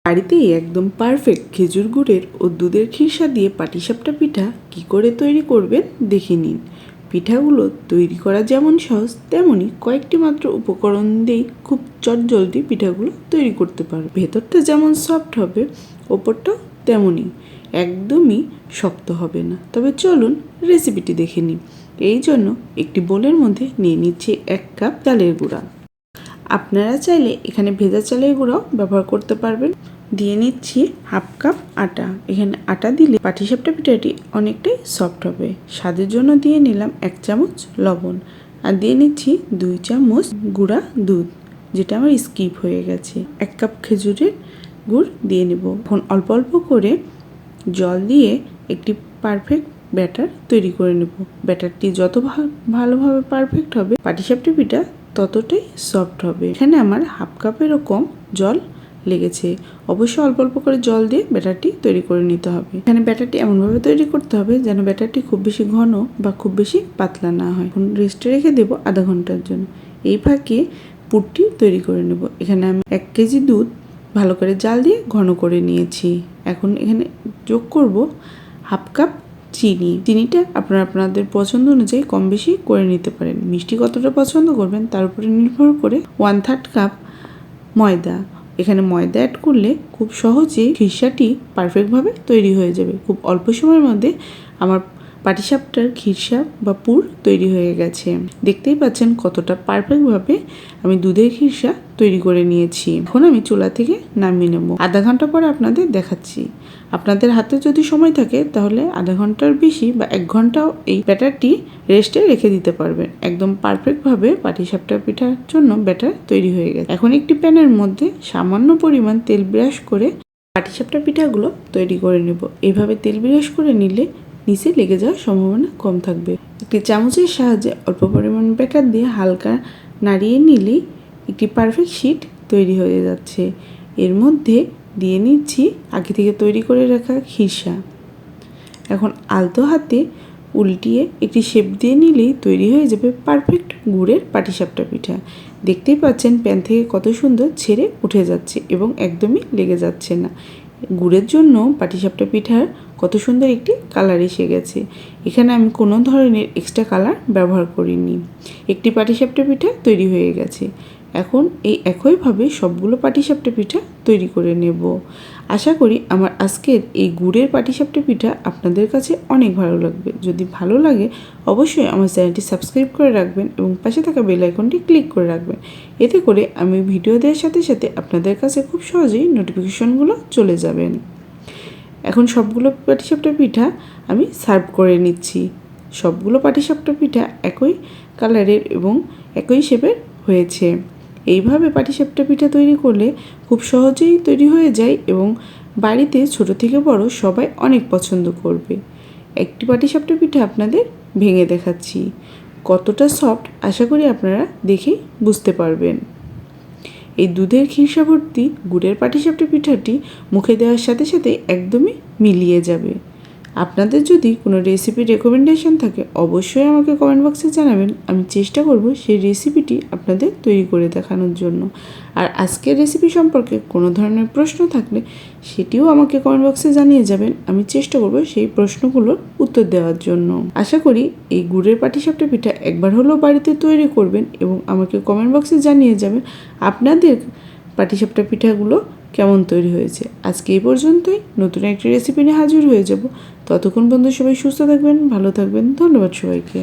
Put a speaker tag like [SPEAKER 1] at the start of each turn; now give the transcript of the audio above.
[SPEAKER 1] বাড়িতেই একদম পারফেক্ট খেজুর গুড়ের ও দুধের খিরসা দিয়ে পাটিসাপটা পিঠা কি করে তৈরি করবেন দেখে নিন। পিঠাগুলো তৈরি করা যেমন সহজ, তেমনই কয়েকটি মাত্র উপকরণ দিয়েই খুব চটজলদি পিঠাগুলো তৈরি করতে পারবে। ভেতরটা যেমন সফট হবে, ওপরটাও তেমনই, একদমই শক্ত হবে না। তবে চলুন রেসিপিটি দেখে নিই। এই জন্য একটি বোলের মধ্যে নিয়ে নিচ্ছি 1 কাপ চালের গুঁড়া। আপনারা চাইলে এখানে ভেজা চালের গুঁড়াও ব্যবহার করতে পারবেন। দিয়ে নিচ্ছি 1/2 কাপ আটা। এখানে আটা দিলে পাটিসাপটা পিঠাটি অনেকটাই সফট হবে। স্বাদের জন্য দিয়ে নিলাম 1 চামচ লবণ, আর দিয়ে নিচ্ছি 2 চামচ গুঁড়া দুধ, যেটা আমার স্কিপ হয়ে গেছে। 1 কাপ খেজুরের গুড় দিয়ে নেব। এখন অল্প অল্প করে জল দিয়ে একটি পারফেক্ট ব্যাটার তৈরি করে নেব। ব্যাটারটি যত ভালোভাবে পারফেক্ট হবে, পাটিসাপটা পিঠা ততটাই সফট হবে। এখানে আমার 1/2 কাপেরও কম জল লেগেছে। অবশ্যই অল্প অল্প করে জল দিয়ে ব্যাটারটি তৈরি করে নিতে হবে। এখানে ব্যাটারটি এমনভাবে তৈরি করতে হবে যেন ব্যাটারটি খুব বেশি ঘন বা খুব বেশি পাতলা না হয়। এখন রেস্টে রেখে দেবো আধা ঘন্টার জন্য। এই ফাঁকে পুরটি তৈরি করে নেব। এখানে আমি 1 কেজি দুধ ভালো করে জাল দিয়ে ঘন করে নিয়েছি। এখন এখানে যোগ করব 1/2 কাপ চিনি। চিনিটা আপনারা আপনাদের পছন্দ অনুযায়ী কম বেশি করে নিতে পারেন। মিষ্টি কতটা পছন্দ করবেন তার উপরে নির্ভর করে 1/3 কাপ ময়দা। এখানে ময়দা অ্যাড করলে খুব সহজেই খিরসাটি পারফেক্টভাবে তৈরি হয়ে যাবে। খুব অল্প সময়ের মধ্যে আমার পাটিসাপটার খিরসা বা পুর তৈরি হয়ে গেছে। দেখতেই পাচ্ছেন কতটা পারফেক্টভাবে আমি দুধের খিরসা তৈরি করে নিয়েছি। এখন আমি চুলা থেকে নামিয়ে নেব। আধা ঘন্টা পরে আপনাদের দেখাচ্ছি। আপনাদের হাতে যদি সময় থাকে তাহলে আধা ঘন্টার বেশি বা 1 ঘন্টাও এই ব্যাটারটি রেস্টে রেখে দিতে পারবেন। একদম পারফেক্টভাবে পাটিসাপটা পিঠার জন্য ব্যাটার তৈরি হয়ে গেছে। এখন একটি প্যানের মধ্যে সামান্য পরিমাণ তেল ব্রাশ করে পাটিসাপটা পিঠাগুলো তৈরি করে নেব। এইভাবে তেল ব্রাশ করে নিলে নিচে লেগে যাওয়ার সম্ভাবনা কম থাকবে। একটি চামচের সাহায্যে অল্প পরিমাণ ব্যাটার দিয়ে হালকা নাড়িয়ে নিলেই একটি পারফেক্ট শিট তৈরি হয়ে যাচ্ছে। এর মধ্যে দিয়ে নিচ্ছি আগে থেকে তৈরি করে রাখা খিরসা। এখন আলতো হাতে উল্টিয়ে একটি শেপ দিয়ে নিলেই তৈরি হয়ে যাবে পারফেক্ট গুড়ের পাটিসাপটা পিঠা। দেখতেই পাচ্ছেন প্যান থেকে কত সুন্দর ছেড়ে উঠে যাচ্ছে এবং একদমই লেগে যাচ্ছে না। গুড়ের জন্য পাটিসাপটা পিঠার কত সুন্দর একটি কালার এসে গেছে। এখানে আমি কোনো ধরনের এক্সট্রা কালার ব্যবহার করিনি। একটি পাটিসাপটা পিঠা তৈরি হয়ে গেছে। এখন এই একইভাবে সবগুলো পাটিসাপটা পিঠা তৈরি করে নেব। আশা করি আমার আজকের এই গুড়ের পাটিসাপটা পিঠা আপনাদের কাছে অনেক ভালো লাগবে। যদি ভালো লাগে অবশ্যই আমার চ্যানেলটি সাবস্ক্রাইব করে রাখবেন এবং পাশে থাকা বেল আইকনটি ক্লিক করে রাখবেন। এতে করে আমি ভিডিও দেওয়ার সাথে সাথে আপনাদের কাছে খুব সহজেই নোটিফিকেশনগুলো চলে যাবেন। এখন সবগুলো পাটিসাপটা পিঠা আমি সার্ভ করে নিচ্ছি। সবগুলো পাটিসাপটা পিঠা একই কালারের এবং একই শেপের হয়েছে। এইভাবে পাটিসাপটা পিঠা তৈরি করলে খুব সহজেই তৈরি হয়ে যায় এবং বাড়িতে ছোট থেকে বড় সবাই অনেক পছন্দ করবে। একটি পাটিসাপটা পিঠা আপনাদের ভেঙে দেখাচ্ছি। কতটা সফট আশা করি আপনারা দেখেই বুঝতে পারবেন। এই দুধের খিরসা ভর্তি গুড়ের পাটিসাপটা পিঠাটি মুখে দেওয়ার সাথে সাথে একদমই মিলিয়ে যাবে। আপনাদের যদি কোনো রেসিপি রেকমেন্ডেশন থাকে অবশ্যই আমাকে কমেন্ট বক্সে জানাবেন। আমি চেষ্টা করব সেই রেসিপিটি আপনাদের তৈরি করে দেখানোর জন্য। আর আজকের রেসিপি সম্পর্কে কোনো ধরনের প্রশ্ন থাকলে সেটিও আমাকে কমেন্ট বক্সে জানিয়ে যাবেন। আমি চেষ্টা করব সেই প্রশ্নগুলোর উত্তর দেওয়ার জন্য। আশা করি এই গুড়ের পাটিসাপটা পিঠা একবার হলেও বাড়িতে তৈরি করবেন এবং আমাকে কমেন্ট বক্সে জানিয়ে যাবেন আপনাদের পাটিসাপটা পিঠাগুলো কেমন তৈরি হয়েছে। আজকে এই পর্যন্তই। নতুন একটি রেসিপি নিয়ে হাজির হয়ে যাব। ততক্ষণ পর্যন্ত সবাই সুস্থ থাকবেন, ভালো থাকবেন। ধন্যবাদ সবাইকে।